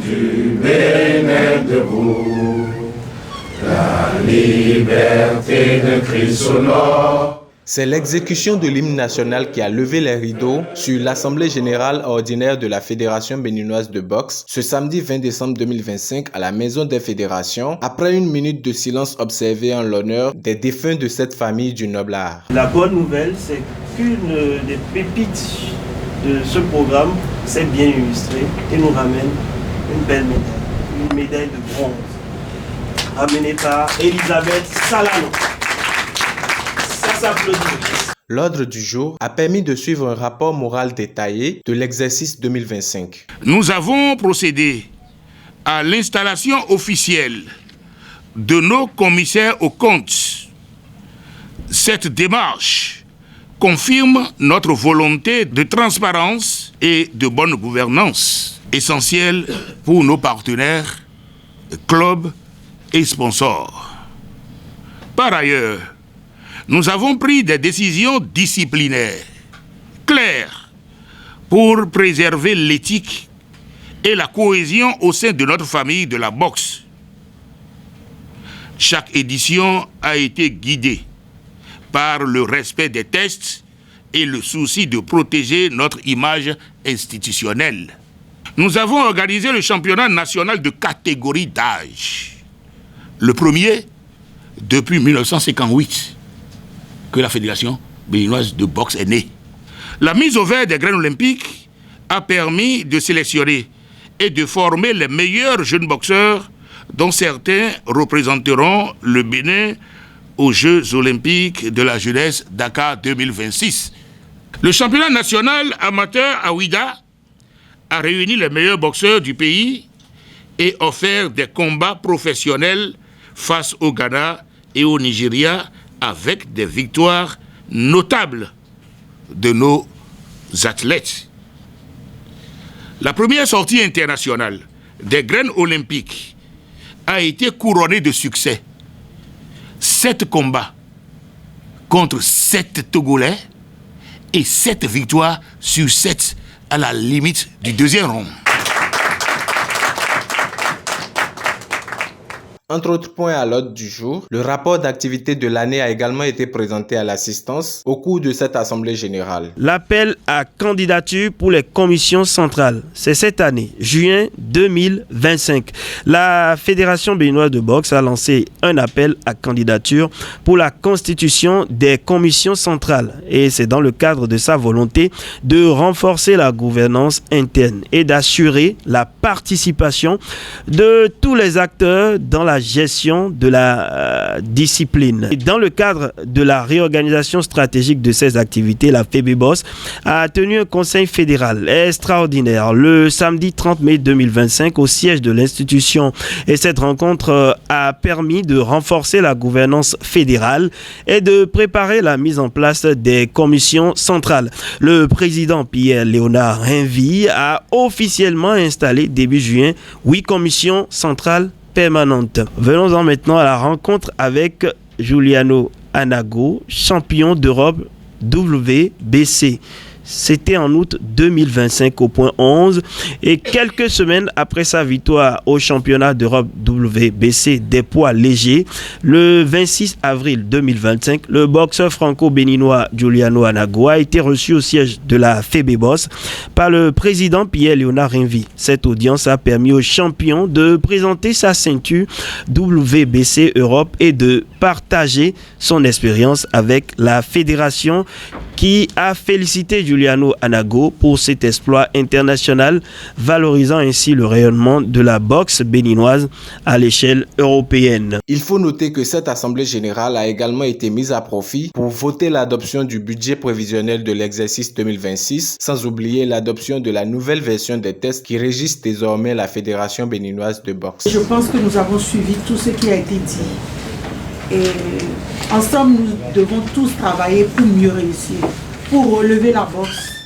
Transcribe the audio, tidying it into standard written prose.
du Bénin debout, la liberté de Christ sonore. C'est l'exécution de l'hymne national qui a levé les rideaux sur l'Assemblée générale ordinaire de la Fédération béninoise de boxe ce samedi 20 décembre 2025 à la Maison des Fédérations, après une minute de silence observée en l'honneur des défunts de cette famille du noble art. La bonne nouvelle, c'est qu'une des pépites de ce programme s'est bien illustrée et nous ramène une belle médaille, une médaille de bronze, ramenée par Elisabeth Salano. L'ordre du jour a permis de suivre un rapport moral détaillé de l'exercice 2025. Nous avons procédé à l'installation officielle de nos commissaires aux comptes. Cette démarche confirme notre volonté de transparence et de bonne gouvernance, essentielle pour nos partenaires, clubs et sponsors. Par ailleurs, nous avons pris des décisions disciplinaires claires pour préserver l'éthique et la cohésion au sein de notre famille de la boxe. Chaque édition a été guidée par le respect des tests et le souci de protéger notre image institutionnelle. Nous avons organisé le championnat national de catégorie d'âge. Le premier depuis 1958. Que la Fédération béninoise de boxe est née. La mise au vert des graines olympiques a permis de sélectionner et de former les meilleurs jeunes boxeurs dont certains représenteront le Bénin aux Jeux olympiques de la jeunesse Dakar 2026. Le championnat national amateur à Ouida a réuni les meilleurs boxeurs du pays et offert des combats professionnels face au Ghana et au Nigeria avec des victoires notables de nos athlètes. La première sortie internationale des graines olympiques a été couronnée de succès. 7 combats contre 7 Togolais et 7 victoires sur 7 à la limite du deuxième round. Entre autres points à l'ordre du jour, le rapport d'activité de l'année a également été présenté à l'assistance au cours de cette assemblée générale. L'appel à candidature pour les commissions centrales, c'est cette année, juin 2025. La Fédération béninoise de boxe a lancé un appel à candidature pour la constitution des commissions centrales. Et c'est dans le cadre de sa volonté de renforcer la gouvernance interne et d'assurer la participation de tous les acteurs dans la gestion de la discipline. Et dans le cadre de la réorganisation stratégique de ces activités, la FEBEBOS a tenu un conseil fédéral extraordinaire le samedi 30 mai 2025 au siège de l'institution. Et cette rencontre a permis de renforcer la gouvernance fédérale et de préparer la mise en place des commissions centrales. Le président Pierre-Léonard Rinvy a officiellement installé début juin 8 commissions centrales permanente. Venons-en maintenant à la rencontre avec Juliano Anago, champion d'Europe WBC. C'était en août 2025 au point 11 et quelques semaines après sa victoire au championnat d'Europe WBC des poids légers, le 26 avril 2025, le boxeur franco-béninois Juliano Anago a été reçu au siège de la FEBEBOS par le président Pierre-Léonard Rinvy. Cette audience a permis au champion de présenter sa ceinture WBC Europe et de partager son expérience avec la fédération qui a félicité Juliano Anago pour cet exploit international, valorisant ainsi le rayonnement de la boxe béninoise à l'échelle européenne. Il faut noter que cette assemblée générale a également été mise à profit pour voter l'adoption du budget prévisionnel de l'exercice 2026, sans oublier l'adoption de la nouvelle version des tests qui régissent désormais la Fédération béninoise de boxe. Je pense que nous avons suivi tout ce qui a été dit. Et ensemble, nous devons tous travailler pour mieux réussir, pour relever la boxe